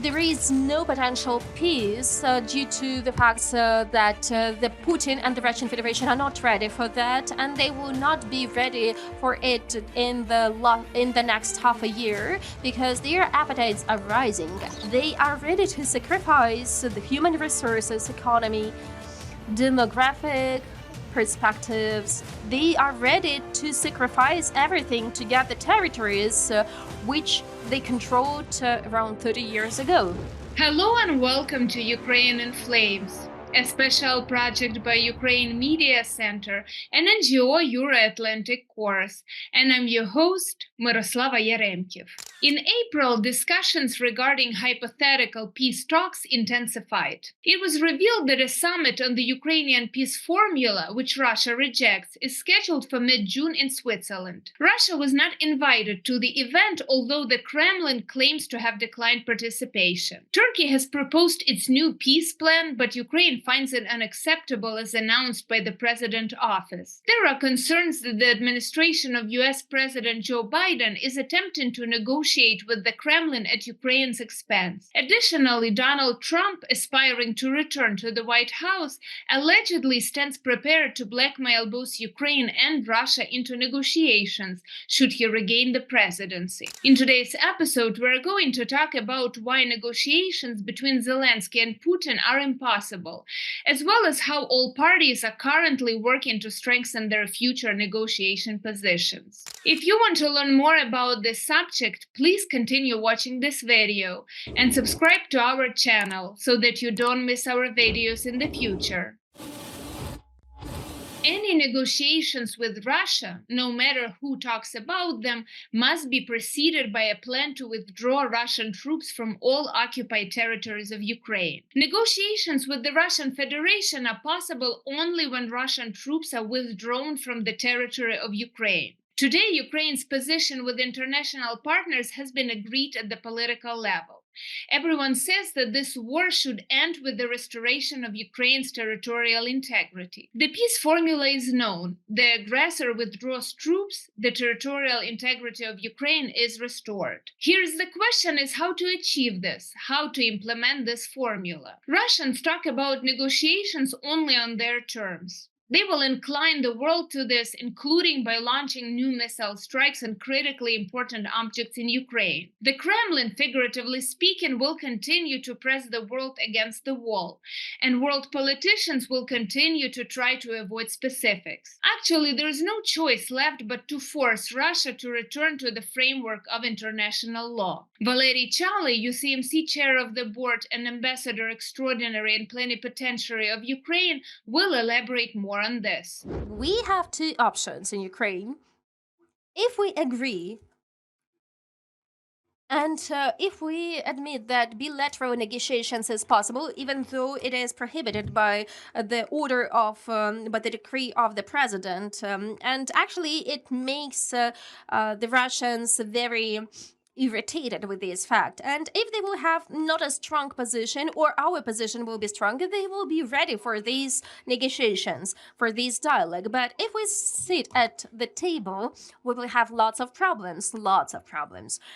there is no potential peace due to the fact that the Putin and the Russian Federation are not ready for that, and they will not be ready for it in the next half a year because their appetites are rising. They are ready to sacrifice the human resources, economy, demographic perspectives. They are ready to sacrifice everything to get the territories which they controlled around 30 years ago. Hello and welcome to Ukraine in Flames, a special project by Ukraine Media Center and NGO Euro-Atlantic Course, and I'm your host, Myroslava Yaremkiev. In April, discussions regarding hypothetical peace talks intensified. It was revealed that a summit on the Ukrainian peace formula, which Russia rejects, is scheduled for mid-June in Switzerland. Russia was not invited to the event, although the Kremlin claims to have declined participation. Turkey has proposed its new peace plan, but Ukraine finds it unacceptable as announced by the president's office. There are concerns that the administration of US President Joe Biden is attempting to negotiate with the Kremlin at Ukraine's expense. Additionally, Donald Trump, aspiring to return to the White House, allegedly stands prepared to blackmail both Ukraine and Russia into negotiations should he regain the presidency. In today's episode, we're going to talk about why negotiations between Zelensky and Putin are impossible, as well as how all parties are currently working to strengthen their future negotiation positions. If you want to learn more about this subject, please continue watching this video and subscribe to our channel so that you don't miss our videos in the future. Any negotiations with Russia, no matter who talks about them, must be preceded by a plan to withdraw Russian troops from all occupied territories of Ukraine. Negotiations with the Russian Federation are possible only when Russian troops are withdrawn from the territory of Ukraine. Today, Ukraine's position with international partners has been agreed at the political level. Everyone says that this war should end with the restoration of Ukraine's territorial integrity. The peace formula is known. The aggressor withdraws troops, the territorial integrity of Ukraine is restored. Here's the question is how to achieve this, how to implement this formula. Russians talk about negotiations only on their terms. They will incline the world to this, including by launching new missile strikes on critically important objects in Ukraine. The Kremlin, figuratively speaking, will continue to press the world against the wall, and world politicians will continue to try to avoid specifics. Actually, there is no choice left but to force Russia to return to the framework of international law. Valeriy, UCMC chair of the board and ambassador extraordinary and plenipotentiary of Ukraine, will elaborate more on this. We have two options in Ukraine. If we agree and if we admit that bilateral negotiations is possible, even though it is prohibited by the order of, by the decree of the president, and actually it makes the Russians very irritated with this fact. And if they will have not a strong position, or our position will be stronger, they will be ready for these negotiations, for this dialogue. But if we sit at the table, we will have lots of problems.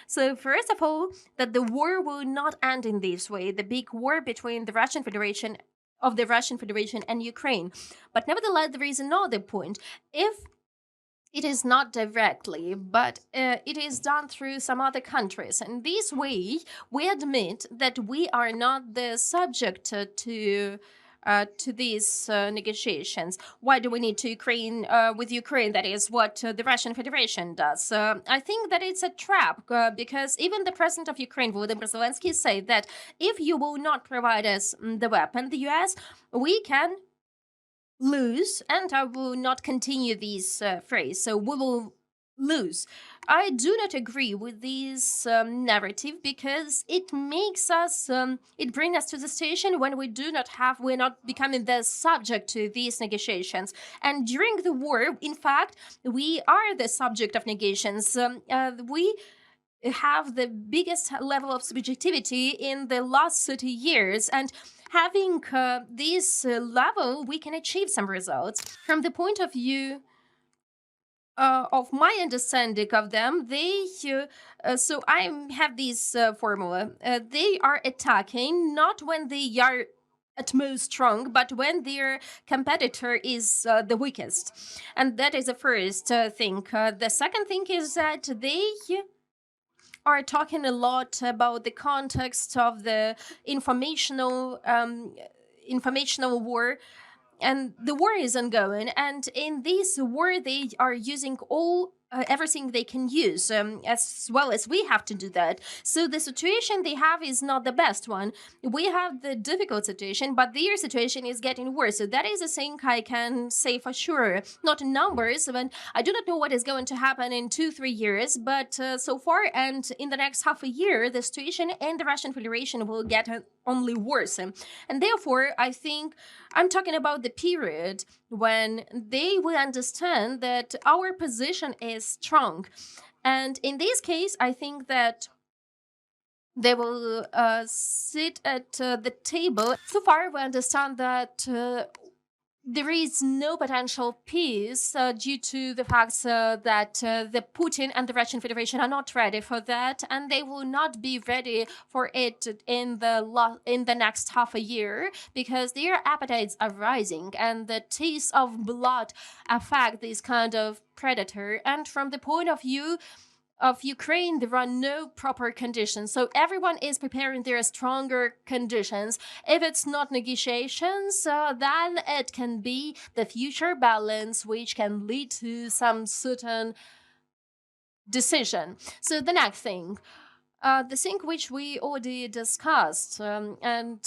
So first of all, that the war will not end in this way, the big war between the Russian Federation and Ukraine. But nevertheless, there is another point. If it is not directly, but it is done through some other countries. And this way, we admit that we are not the subject to these negotiations. Why do we need to Ukraine with Ukraine? That is what the Russian Federation does. I think that it's a trap because even the president of Ukraine, Volodymyr Zelensky, said that if you will not provide us the weapon, the US, we can lose, and I will not continue this phrase, so we will lose. I do not agree with this narrative because it makes us, it brings us to the station when we're not becoming the subject to these negotiations. And during the war, in fact, we are the subject of negotiations. We have the biggest level of subjectivity in the last 30 years, and having this level, we can achieve some results. From the point of view of my understanding of them, they so I have this formula. They are attacking not when they are at most strong, but when their competitor is the weakest, and that is the first thing. The second thing is that they are talking a lot about the context of the informational war, and the war is ongoing, and in this war they are using all everything they can use, as well as we have to do that. So the situation they have is not the best one. We have the difficult situation, but their situation is getting worse. So that is a thing I can say for sure. Not in numbers, but I do not know what is going to happen in 2-3 years, but so far and in the next half a year, the situation in the Russian Federation will get only worse. And therefore, I think I'm talking about the period when they will understand that our position is strong. And in this case, I think that they will sit at the table. So far, we understand that there is no potential peace due to the fact that the Putin and the Russian Federation are not ready for that, and they will not be ready for it in the next half a year, because their appetites are rising and the taste of blood affect this kind of predator. And from the point of view of Ukraine, there are no proper conditions. So everyone is preparing their stronger conditions. If it's not negotiations, then it can be the future balance, which can lead to some certain decision. So the next thing. The thing which we already discussed, and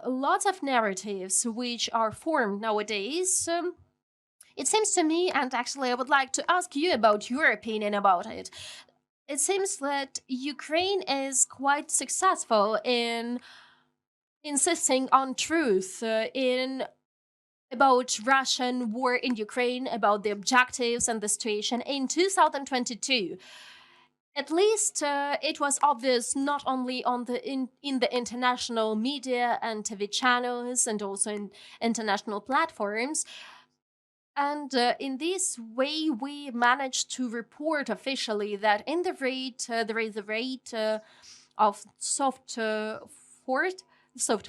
lots of narratives which are formed nowadays. It seems to me, and actually I would like to ask you about your opinion about it. It seems that Ukraine is quite successful in insisting on truth in about Russian war in Ukraine, about the objectives and the situation in 2022. At least it was obvious not only on in the international media and TV channels and also in international platforms. And in this way, we managed to report officially that in the rate, there is a rate of soft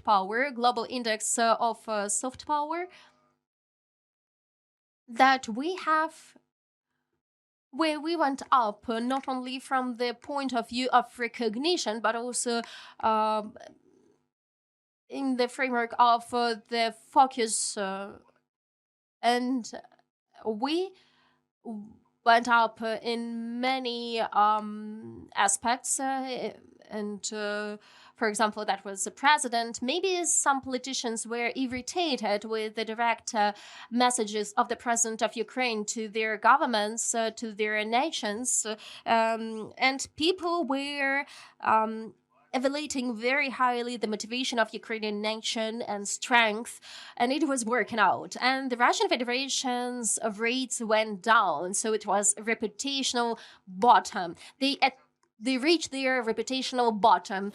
power, global index of soft power, that we have, where we went up not only from the point of view of recognition, but also in the framework of the focus, and we went up in many aspects, and for example, that was the president. Maybe some politicians were irritated with the direct messages of the president of Ukraine to their governments, to their nations, and people were evaluating very highly the motivation of Ukrainian nation and strength, and it was working out. And the Russian Federation's rates went down, so it was a reputational bottom. They reached their reputational bottom.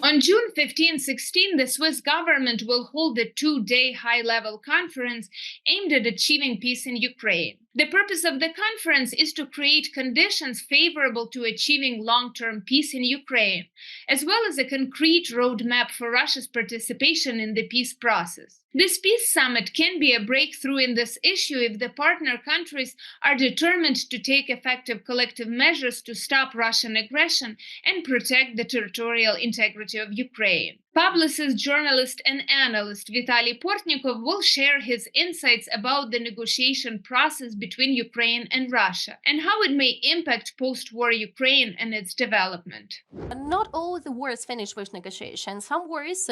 On June 15-16, the Swiss government will hold a 2-day high-level conference aimed at achieving peace in Ukraine. The purpose of the conference is to create conditions favorable to achieving long-term peace in Ukraine, as well as a concrete roadmap for Russia's participation in the peace process. This peace summit can be a breakthrough in this issue if the partner countries are determined to take effective collective measures to stop Russian aggression and protect the territorial integrity of Ukraine. Publicist, journalist, and analyst Vitaly Portnikov will share his insights about the negotiation process between Ukraine and Russia and how it may impact post-war Ukraine and its development. Not all the wars finish with negotiations. Some wars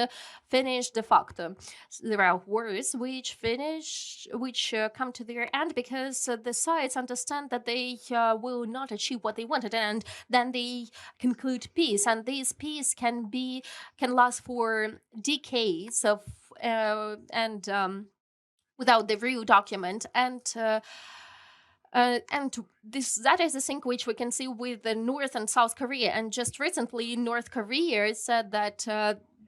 finish de facto. There are wars which come to their end because the sides understand that they will not achieve what they wanted, and then they conclude peace. And this peace can last for decades of and without the real document. And that is a thing which we can see with the North and South Korea. And just recently, North Korea said that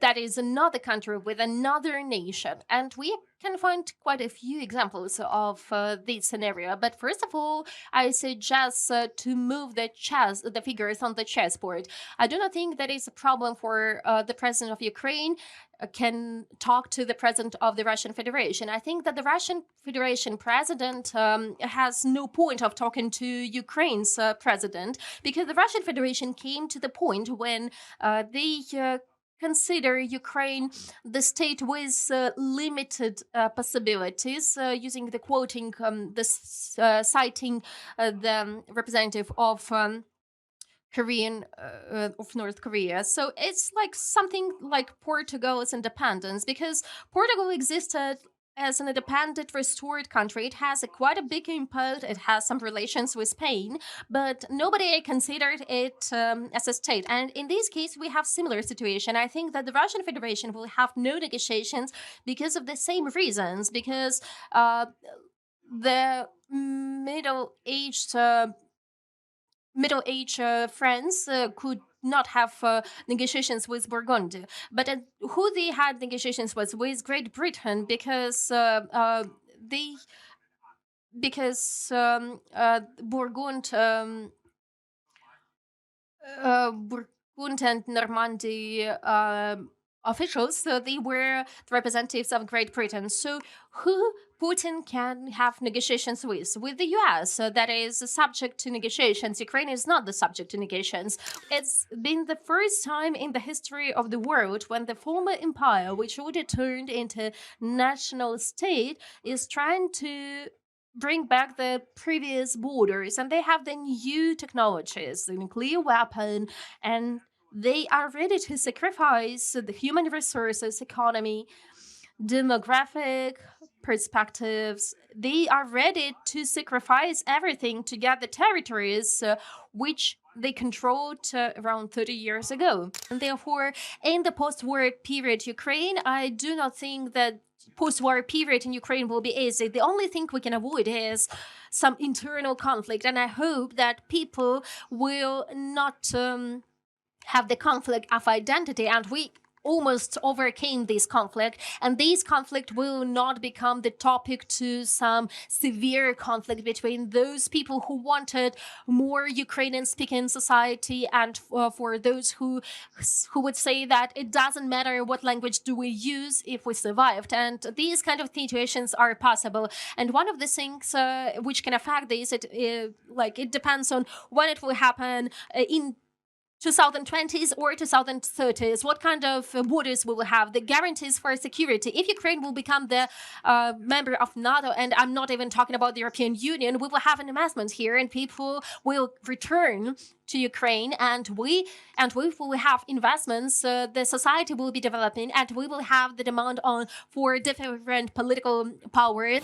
that is another country with another nation. And we can find quite a few examples of this scenario. But first of all, I suggest to move the figures on the chessboard. I do not think that is a problem for the president of Ukraine can talk to the president of the Russian Federation. I think that the Russian Federation president has no point of talking to Ukraine's president, because the Russian Federation came to the point when they consider Ukraine the state with limited possibilities, using the quoting, citing the representative of of North Korea. So it's like something like Portugal's independence, because Portugal existed as an independent, restored country. It has quite a big impact. It has some relations with Spain, but nobody considered it as a state. And in this case, we have similar situation. I think that the Russian Federation will have no negotiations because of the same reasons. Because the middle-aged France could not have negotiations with Burgundy, but who they had negotiations with Great Britain, because they because Burgund Burgund and Normandy officials, so they were the representatives of Great Britain. So who Putin can have negotiations with the US, that is subject to negotiations. Ukraine is not the subject to negotiations. It's been the first time in the history of the world when the former empire, which already turned into national state, is trying to bring back the previous borders, and they have the new technologies, the nuclear weapon, and they are ready to sacrifice the human resources, economy, demographic perspectives. They are ready to sacrifice everything to get the territories which they controlled around 30 years ago. And therefore, in the post-war period Ukraine, I do not think that post-war period in Ukraine will be easy. The only thing we can avoid is some internal conflict, and I hope that people will not have the conflict of identity, and we almost overcame this conflict, and this conflict will not become the topic to some severe conflict between those people who wanted more Ukrainian speaking society and for those who would say that it doesn't matter what language do we use if we survived. And these kind of situations are possible, and one of the things which can affect this, it depends on when it will happen, in 2020s or 2030s, what kind of borders we will have, the guarantees for security. If Ukraine will become the member of NATO, and I'm not even talking about the European Union, we will have an investment here, and people will return to Ukraine, and we will have investments. The society will be developing, and we will have the demand for different political powers.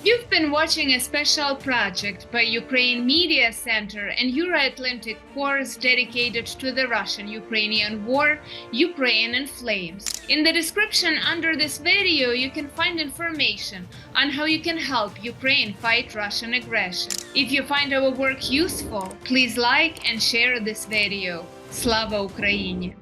You've been watching a special project by Ukraine Media Center and Euro-Atlantic course dedicated to the Russian-Ukrainian war, Ukraine in Flames. In the description under this video, you can find information on how you can help Ukraine fight Russian aggression. If you find our work useful, please like and share this video. Slava Ukraini!